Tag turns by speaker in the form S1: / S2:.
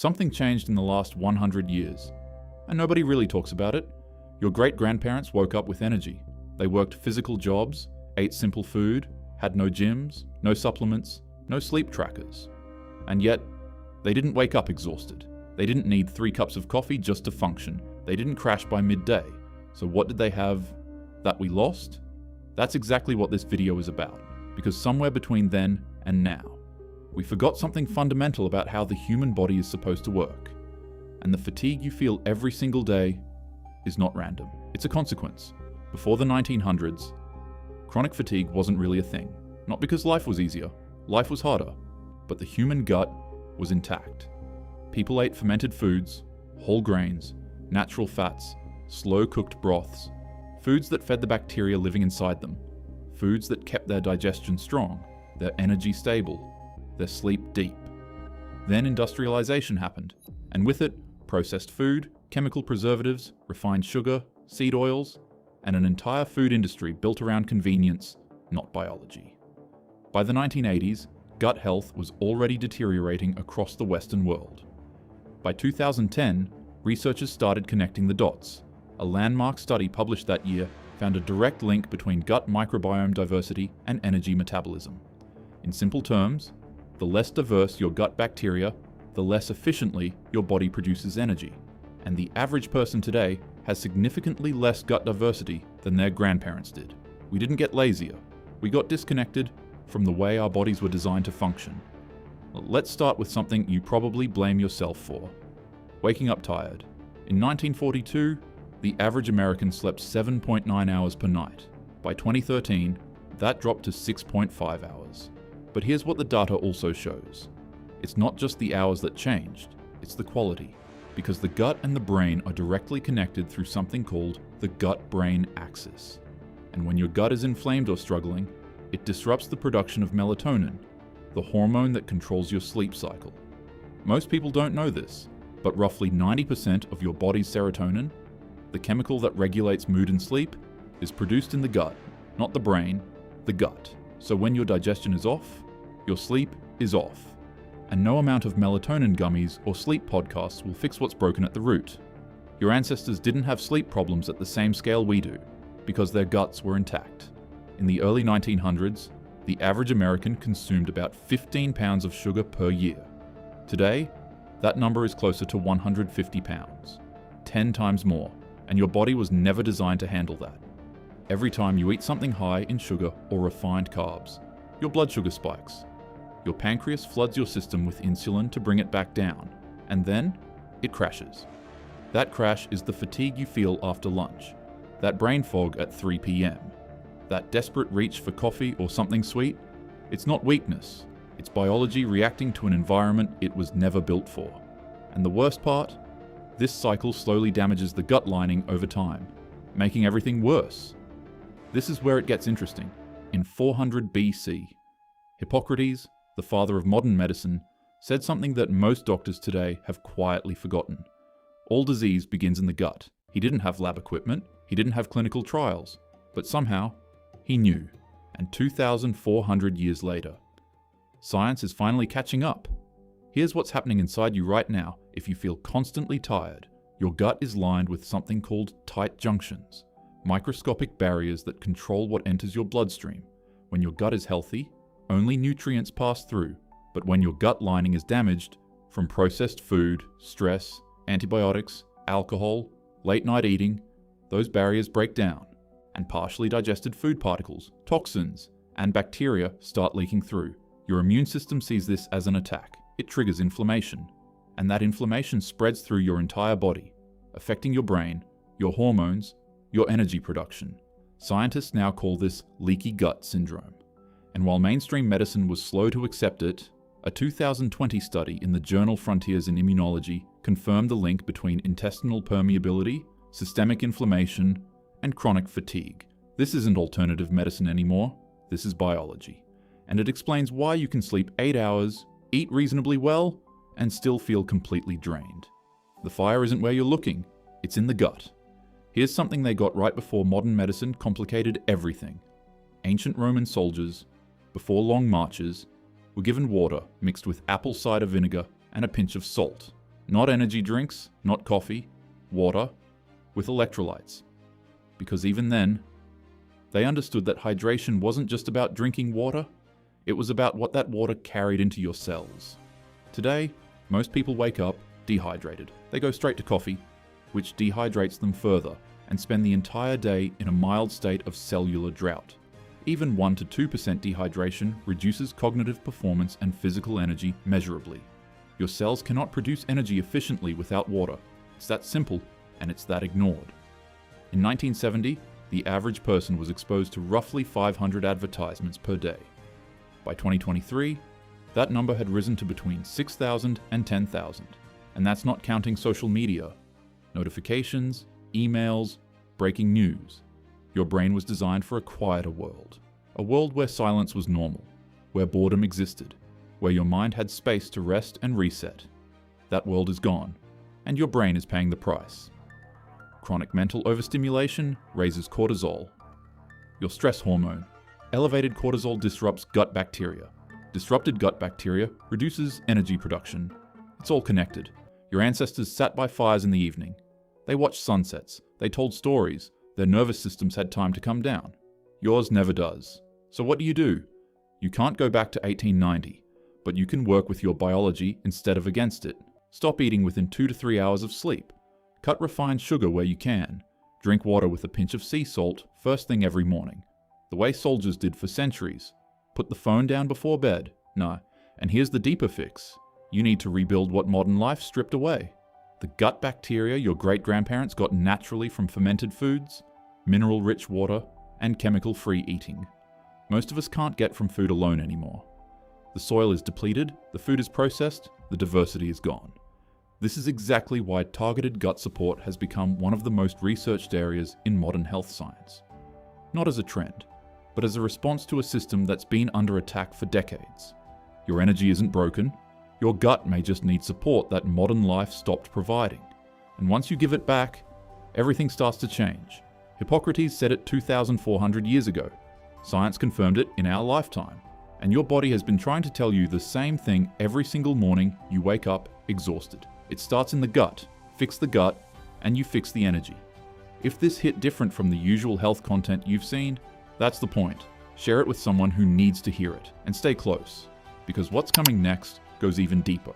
S1: Something changed in the last 100 years, and nobody really talks about it. Your great-grandparents woke up with energy. They worked physical jobs, ate simple food, had no gyms, no supplements, no sleep trackers. And yet, they didn't wake up exhausted. They didn't need 3 cups of coffee just to function. They didn't crash by midday. So what did they have that we lost? That's exactly what this video is about, because somewhere between then and now, we forgot something fundamental about how the human body is supposed to work. And the fatigue you feel every single day is not random. It's a consequence. Before the 1900s, chronic fatigue wasn't really a thing. Not because life was easier, life was harder, but the human gut was intact. People ate fermented foods, whole grains, natural fats, slow-cooked broths, foods that fed the bacteria living inside them, foods that kept their digestion strong, their energy stable, their sleep deep. Then industrialization happened, and with it, processed food, chemical preservatives, refined sugar, seed oils, and an entire food industry built around convenience, not biology. By the 1980s, gut health was already deteriorating across the Western world. By 2010, researchers started connecting the dots. A landmark study published that year found a direct link between gut microbiome diversity and energy metabolism. In simple terms, the less diverse your gut bacteria, the less efficiently your body produces energy. And the average person today has significantly less gut diversity than their grandparents did. We didn't get lazier. We got disconnected from the way our bodies were designed to function. Let's start with something you probably blame yourself for. Waking up tired. In 1942, the average American slept 7.9 hours per night. By 2013, that dropped to 6.5 hours. But here's what the data also shows. It's not just the hours that changed, it's the quality. Because the gut and the brain are directly connected through something called the gut-brain axis. And when your gut is inflamed or struggling, it disrupts the production of melatonin, the hormone that controls your sleep cycle. Most people don't know this, but roughly 90% of your body's serotonin, the chemical that regulates mood and sleep, is produced in the gut, not the brain, the gut. So when your digestion is off, your sleep is off. And no amount of melatonin gummies or sleep podcasts will fix what's broken at the root. Your ancestors didn't have sleep problems at the same scale we do, because their guts were intact. In the early 1900s, the average American consumed about 15 pounds of sugar per year. Today, that number is closer to 150 pounds, 10 times more, and your body was never designed to handle that. Every time you eat something high in sugar or refined carbs, your blood sugar spikes. Your pancreas floods your system with insulin to bring it back down, and then it crashes. That crash is the fatigue you feel after lunch, that brain fog at 3 p.m., that desperate reach for coffee or something sweet. It's not weakness, it's biology reacting to an environment it was never built for. And the worst part? This cycle slowly damages the gut lining over time, making everything worse. This is where it gets interesting. In 400 BC, Hippocrates, the father of modern medicine, said something that most doctors today have quietly forgotten. All disease begins in the gut. He didn't have lab equipment, he didn't have clinical trials, but somehow, he knew. And 2,400 years later, science is finally catching up. Here's what's happening inside you right now if you feel constantly tired. Your gut is lined with something called tight junctions, microscopic barriers that control what enters your bloodstream. When your gut is healthy, only nutrients pass through, but when your gut lining is damaged from processed food, stress, antibiotics, alcohol, late night eating, those barriers break down, and partially digested food particles, toxins, and bacteria start leaking through. Your immune system sees this as an attack. It triggers inflammation, and that inflammation spreads through your entire body, affecting your brain, your hormones, your energy production. Scientists now call this leaky gut syndrome. And while mainstream medicine was slow to accept it, a 2020 study in the journal Frontiers in Immunology confirmed the link between intestinal permeability, systemic inflammation, and chronic fatigue. This isn't alternative medicine anymore, this is biology. And it explains why you can sleep 8 hours, eat reasonably well, and still feel completely drained. The fire isn't where you're looking, it's in the gut. Here's something they got right before modern medicine complicated everything. Ancient Roman soldiers, before long marches, were given water mixed with apple cider vinegar and a pinch of salt. Not energy drinks, not coffee, water, with electrolytes. Because even then, they understood that hydration wasn't just about drinking water, it was about what that water carried into your cells. Today, most people wake up dehydrated. They go straight to coffee, which dehydrates them further, and spend the entire day in a mild state of cellular drought. Even 1 to 2% dehydration reduces cognitive performance and physical energy measurably. Your cells cannot produce energy efficiently without water. It's that simple, and it's that ignored. In 1970, the average person was exposed to roughly 500 advertisements per day. By 2023, that number had risen to between 6,000 and 10,000, and that's not counting social media, notifications, emails, breaking news. Your brain was designed for a quieter world, a world where silence was normal, where boredom existed, where your mind had space to rest and reset. That world is gone, and your brain is paying the price. Chronic mental overstimulation raises cortisol, your stress hormone. Elevated cortisol disrupts gut bacteria. Disrupted gut bacteria reduces energy production. It's all connected. Your ancestors sat by fires in the evening. They watched sunsets. They told stories. Their nervous systems had time to come down. Yours never does. So what do? You can't go back to 1890, but you can work with your biology instead of against it. Stop eating within 2 to 3 hours of sleep. Cut refined sugar where you can. Drink water with a pinch of sea salt first thing every morning, the way soldiers did for centuries. Put the phone down before bed. No, and here's the deeper fix. You need to rebuild what modern life stripped away. The gut bacteria your great-grandparents got naturally from fermented foods, mineral-rich water, and chemical-free eating. Most of us can't get from food alone anymore. The soil is depleted, the food is processed, the diversity is gone. This is exactly why targeted gut support has become one of the most researched areas in modern health science. Not as a trend, but as a response to a system that's been under attack for decades. Your energy isn't broken. Your gut may just need support that modern life stopped providing. And once you give it back, everything starts to change. Hippocrates said it 2,400 years ago. Science confirmed it in our lifetime. And your body has been trying to tell you the same thing every single morning you wake up exhausted. It starts in the gut. Fix the gut, and you fix the energy. If this hit different from the usual health content you've seen, that's the point. Share it with someone who needs to hear it, and stay close, because what's coming next goes even deeper.